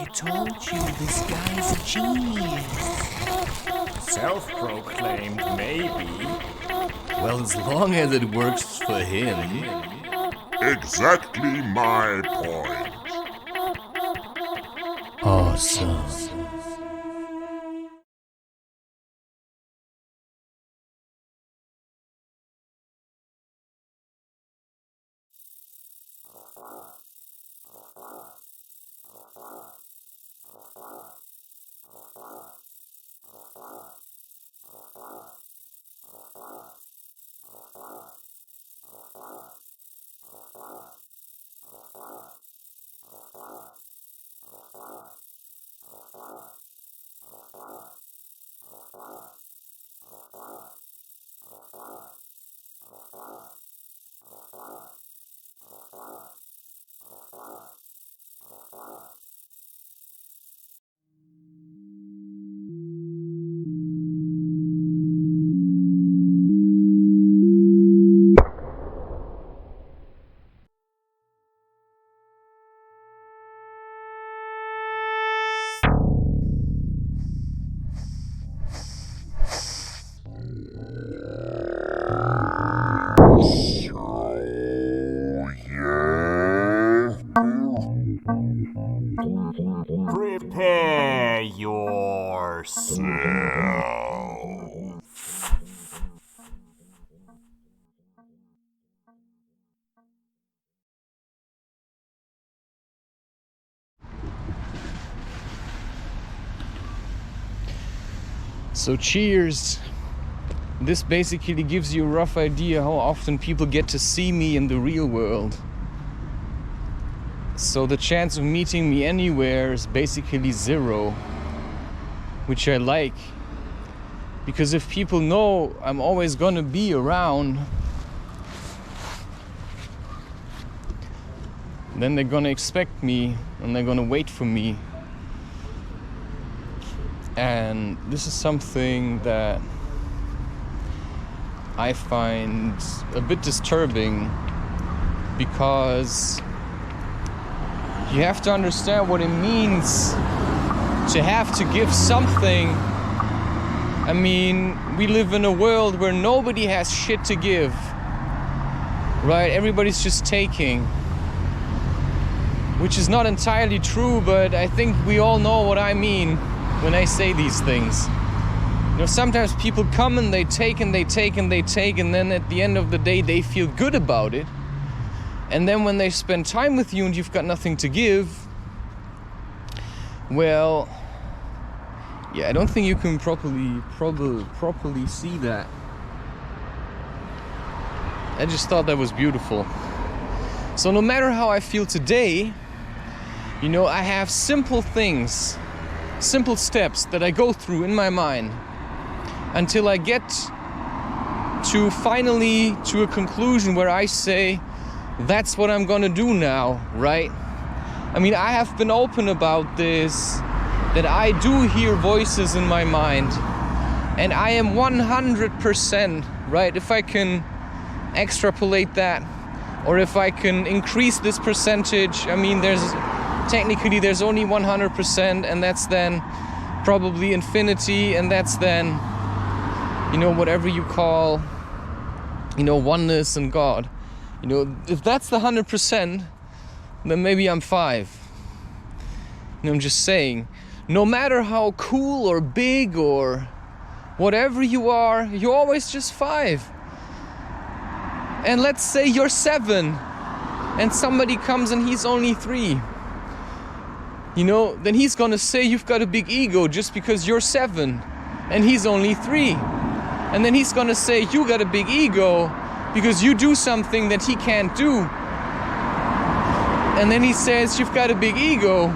I told you this guy's a genius. Self-proclaimed, maybe. Well, as long as it works for him. Exactly my point. Awesome. Prepare yourself. So cheers! This basically gives you a rough idea how often people get to see me in the real world. So the chance of meeting me anywhere is basically zero, which I like. Because if people know I'm always gonna be around, then they're gonna expect me and they're gonna wait for me. And this is something that I find a bit disturbing, because you have to understand what it means to have to give something. I mean, we live in a world where nobody has shit to give, right? Everybody's just taking, which is not entirely true, but I think we all know what I mean when I say these things. You know, sometimes people come and they take and they take and they take, and then at the end of the day they feel good about it. And then when they spend time with you and you've got nothing to give, well, yeah, I don't think you can properly see that. I just thought that was beautiful. So no matter how I feel today, you know, I have simple things, simple steps that I go through in my mind until I get to finally to a conclusion where I say, that's what I'm gonna do now, right? I mean, I have been open about this, that I do hear voices in my mind, and I am 100%, right? If I can extrapolate that, or if I can increase this percentage, I mean, there's only 100%, and that's then probably infinity, and that's then, you know, whatever you call, you know, oneness and God. You know, if that's the 100%, then maybe I'm 5. You know, I'm just saying, no matter how cool or big or whatever you are, you're always just 5. And let's say you're 7, and somebody comes and he's only 3. You know, then he's gonna say you've got a big ego just because you're 7, and he's only 3. And then he's gonna say you got a big ego because you do something that he can't do. And then he says, you've got a big ego.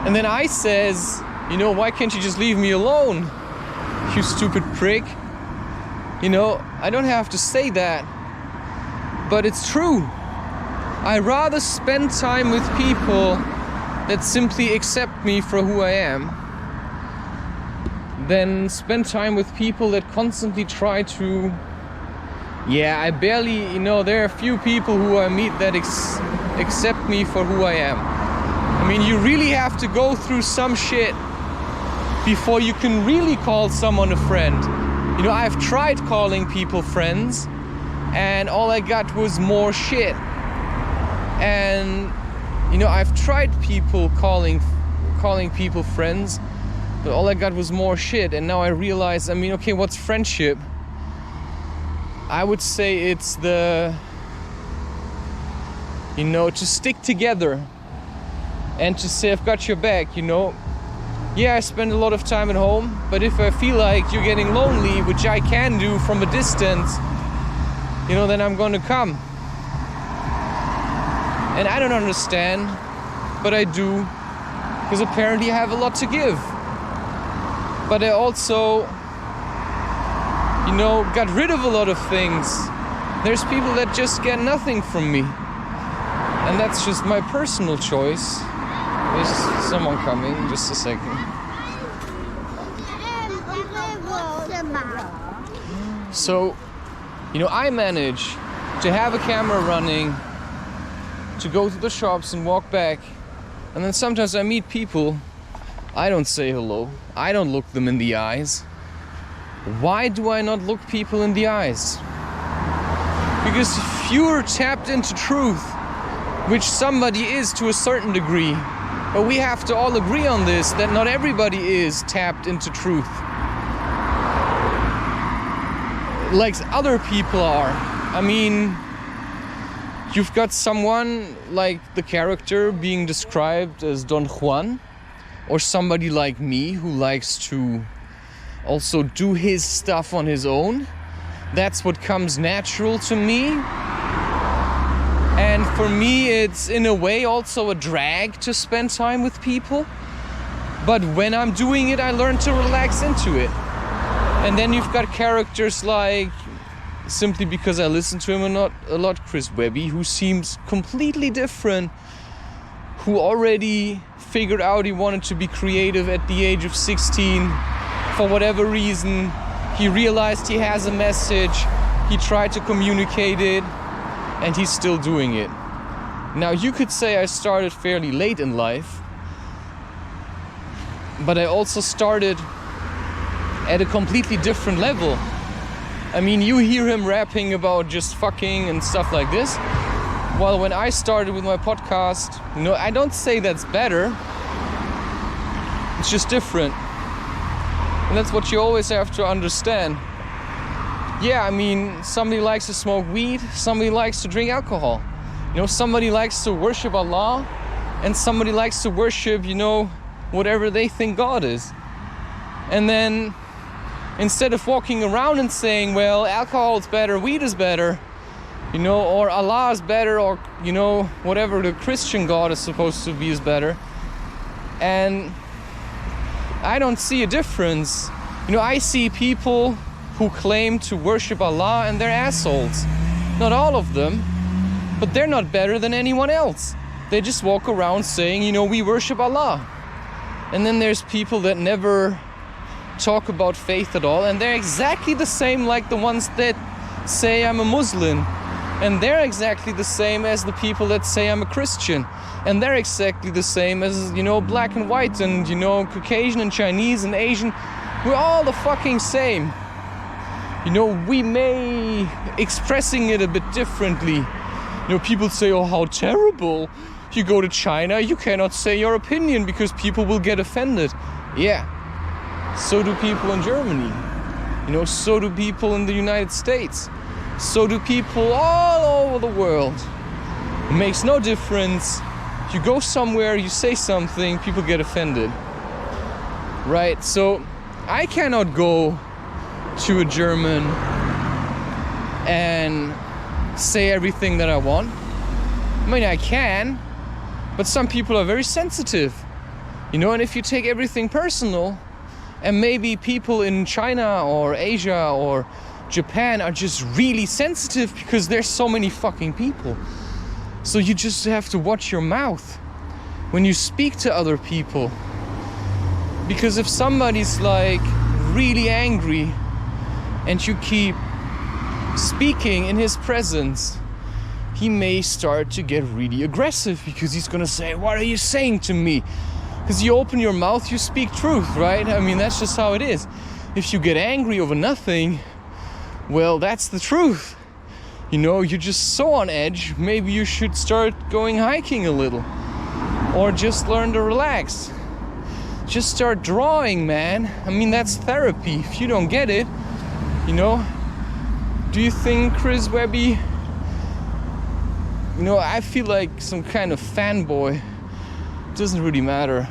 And then I says, you know, why can't you just leave me alone, you stupid prick? You know, I don't have to say that, but it's true. I rather spend time with people that simply accept me for who I am than spend time with people that constantly try to... Yeah, I barely, you know, there are a few people who I meet that accept me for who I am. I mean, you really have to go through some shit before you can really call someone a friend. You know, I've tried calling people friends, and all I got was more shit. And you know, I've tried calling people friends, but all I got was more shit. And now I realize, I mean, okay, what's friendship? I would say it's you know, to stick together and to say, I've got your back, you know. Yeah, I spend a lot of time at home, but if I feel like you're getting lonely, which I can do from a distance, you know, then I'm gonna come. And I don't understand, but I do, because apparently I have a lot to give. But I also, you know, got rid of a lot of things. There's people that just get nothing from me. And that's just my personal choice. There's someone coming, just a second. So, you know, I manage to have a camera running, to go to the shops and walk back. And then sometimes I meet people, I don't say hello, I don't look them in the eyes. Why do I not look people in the eyes? Because if you're tapped into truth, which somebody is to a certain degree, but we have to all agree on this, that not everybody is tapped into truth. Like other people are. I mean, you've got someone like the character being described as Don Juan, or somebody like me who likes to also do his stuff on his own. That's what comes natural to me. And for me, it's in a way also a drag to spend time with people. But when I'm doing it, I learn to relax into it. And then you've got characters like, simply because I listen to him a lot, Chris Webby, who seems completely different, who already figured out he wanted to be creative at the age of 16. For whatever reason, he realized he has a message, he tried to communicate it, and he's still doing it. Now, you could say I started fairly late in life, but I also started at a completely different level. I mean, you hear him rapping about just fucking and stuff like this. While when I started with my podcast, you know, I don't say that's better. It's just different. And that's what you always have to understand. Yeah, I mean, somebody likes to smoke weed, somebody likes to drink alcohol. You know, somebody likes to worship Allah, and somebody likes to worship, you know, whatever they think God is. And then, instead of walking around and saying, well, alcohol is better, weed is better, you know, or Allah is better, or, you know, whatever the Christian God is supposed to be is better. And I don't see a difference. You know, I see people who claim to worship Allah and they're assholes. Not all of them, but they're not better than anyone else. They just walk around saying, you know, we worship Allah. And then there's people that never talk about faith at all, and they're exactly the same like the ones that say I'm a Muslim. And they're exactly the same as the people that say I'm a Christian. And they're exactly the same as, you know, black and white and, you know, Caucasian and Chinese and Asian. We're all the fucking same. You know, we may expressing it a bit differently. You know, people say, oh, how terrible. You go to China, you cannot say your opinion because people will get offended. Yeah, so do people in Germany. You know, so do people in the United States. So do people all over the world. It makes no difference. You go somewhere, you say something, people get offended. Right? So I cannot go to a German and say everything that I want. I mean, I can, but some people are very sensitive. You know, and if you take everything personal, and maybe people in China or Asia or Japan are just really sensitive because there's so many fucking people. So you just have to watch your mouth when you speak to other people. Because if somebody's like really angry and you keep speaking in his presence, he may start to get really aggressive because he's gonna say, what are you saying to me? Because you open your mouth, you speak truth, right? I mean, that's just how it is. If you get angry over nothing, well, that's the truth. You know, you're just so on edge, maybe you should start going hiking a little. Or just learn to relax. Just start drawing, man. I mean, that's therapy. If you don't get it, you know, do you think Chris Webby, you know, I feel like some kind of fanboy. It doesn't really matter.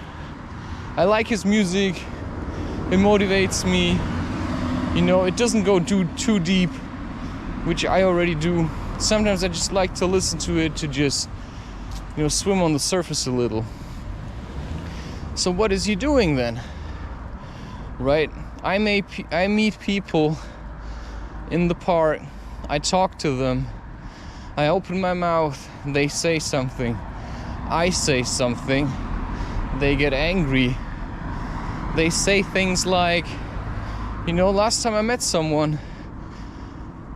I like his music. It motivates me. You know, it doesn't go too deep, which I already do. Sometimes I just like to listen to it to just, you know, swim on the surface a little. So what is he doing then? Right? I meet people in the park. I talk to them. I open my mouth. They say something. I say something. They get angry. They say things like, you know, last time I met someone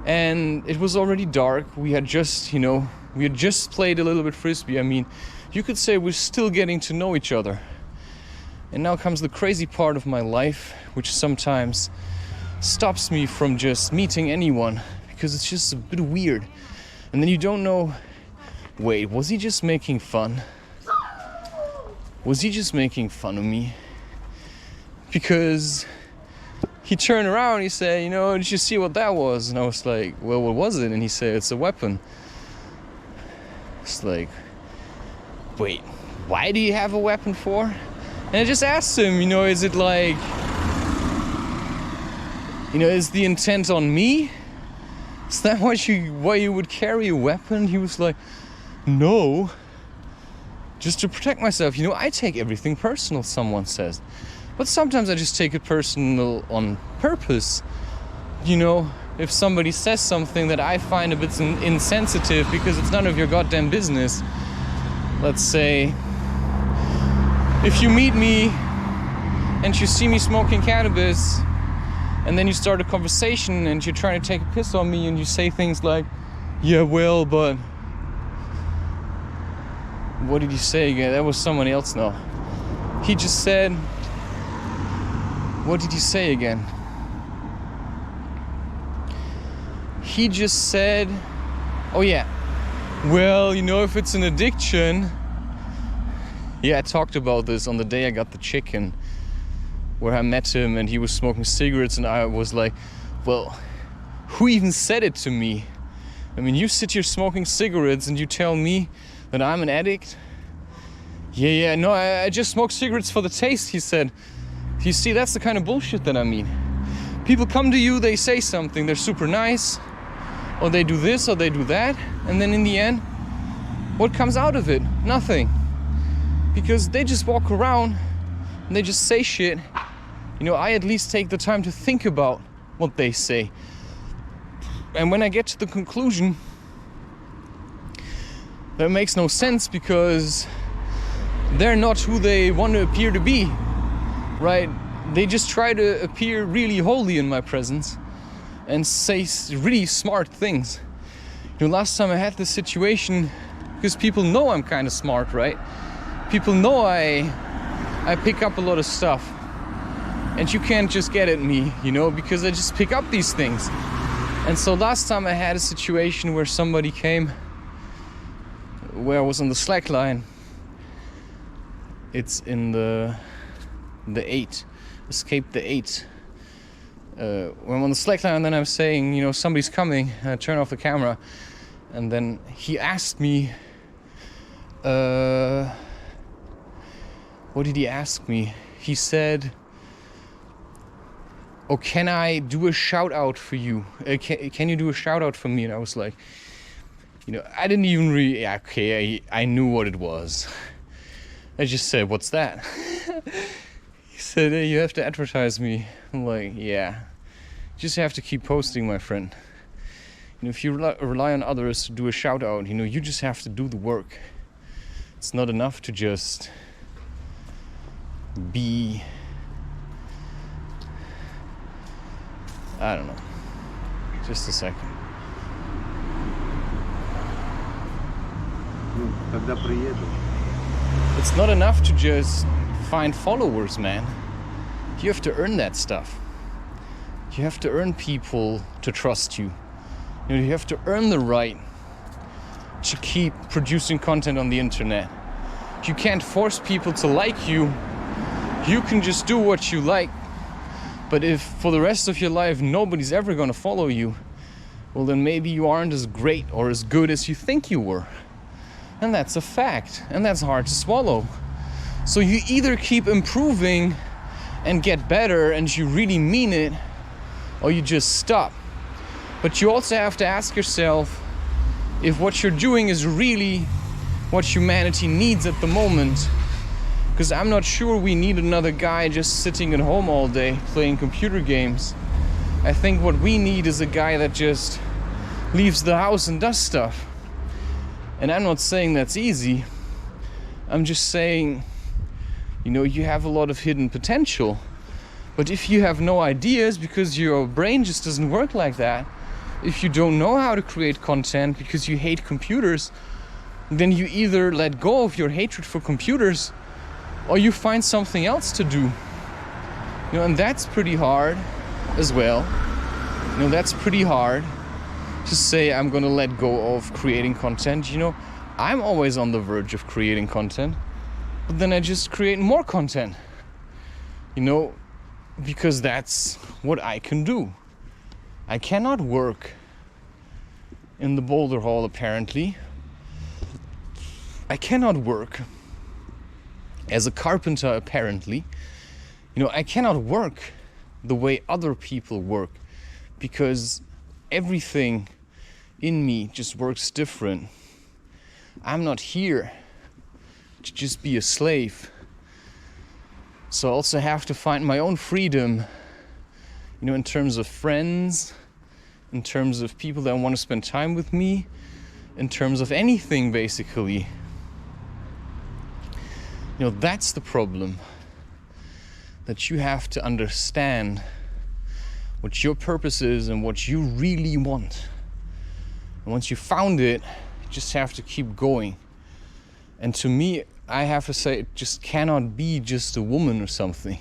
and it was already dark. We had just played a little bit frisbee. I mean, you could say we're still getting to know each other. And now comes the crazy part of my life, which sometimes stops me from just meeting anyone because it's just a bit weird. And then you don't know, wait, was he just making fun? Was he just making fun of me? Because he turned around and he said, you know, did you see what that was? And I was like, well, what was it? And he said, it's a weapon. It's like, wait, why do you have a weapon for? And I just asked him, you know, is it like, you know, is the intent on me? Is that why you would carry a weapon? He was like, no, just to protect myself. You know, I take everything personal, someone says. But sometimes I just take it personal on purpose. You know, if somebody says something that I find a bit insensitive because it's none of your goddamn business. Let's say, if you meet me and you see me smoking cannabis and then you start a conversation and you're trying to take a piss on me and you say things like, yeah, well, but... What did you say again? That was someone else now. He just said... What did he say again? He just said... Oh yeah. Well, you know, if it's an addiction... Yeah, I talked about this on the day I got the chicken, where I met him and he was smoking cigarettes and I was like, well, who even said it to me? I mean, you sit here smoking cigarettes and you tell me that I'm an addict? Yeah, no, I just smoke cigarettes for the taste, he said. You see, that's the kind of bullshit that I mean. People come to you, they say something, they're super nice, or they do this or they do that, and then in the end, what comes out of it? Nothing. Because they just walk around and they just say shit. You know, I at least take the time to think about what they say. And when I get to the conclusion, that makes no sense because they're not who they want to appear to be, right? They just try to appear really holy in my presence and say really smart things. You know, last time I had this situation, because people know I'm kind of smart, right? People know I pick up a lot of stuff. And you can't just get at me, you know, because I just pick up these things. And so last time I had a situation where somebody came, where I was on the slack line. It's in the 8, escape the 8. When I'm on the slack line, and then I'm saying, you know, somebody's coming, and I turn off the camera. And then he asked me, what did he ask me? He said, oh, can I do a shout out for you? Can you do a shout out for me? And I was like, you know, I didn't even really, yeah, okay, I knew what it was. I just said, what's that? He said, hey, you have to advertise me. I'm like, yeah, you just have to keep posting, my friend. You know, if you rely on others to do a shout out, you know, you just have to do the work. It's not enough to just be, I don't know, just a second. Когда приеду. It's not enough to just find followers, man. You have to earn that stuff. You have to earn people to trust you. You know, you have to earn the right to keep producing content on the internet. You can't force people to like you. You can just do what you like. But if for the rest of your life nobody's ever gonna follow you, well then maybe you aren't as great or as good as you think you were. And that's a fact, and that's hard to swallow. So you either keep improving and get better and you really mean it, or you just stop. But you also have to ask yourself if what you're doing is really what humanity needs at the moment. Because I'm not sure we need another guy just sitting at home all day playing computer games. I think what we need is a guy that just leaves the house and does stuff. And I'm not saying that's easy. I'm just saying, you know, you have a lot of hidden potential. But if you have no ideas because your brain just doesn't work like that, if you don't know how to create content because you hate computers, then you either let go of your hatred for computers or you find something else to do. You know, and that's pretty hard as well. You know, that's pretty hard to say I'm gonna let go of creating content. You know, I'm always on the verge of creating content, but then I just create more content. You know, because that's what I can do. I cannot work in the boulder hall apparently. I cannot work as a carpenter apparently. You know, I cannot work the way other people work because everything in me just works different. I'm not here to just be a slave. So I also have to find my own freedom, you know, in terms of friends, in terms of people that want to spend time with me, in terms of anything basically. You know, that's the problem. That you have to understand what your purpose is and what you really want. And once you found it, you just have to keep going. And to me, I have to say, it just cannot be just a woman or something.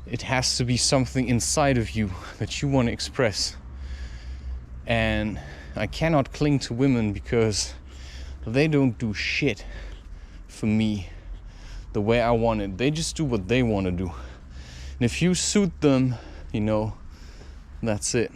It has to be something inside of you that you want to express. And I cannot cling to women because they don't do shit for me the way I want it. They just do what they want to do. And if you suit them, you know, that's it.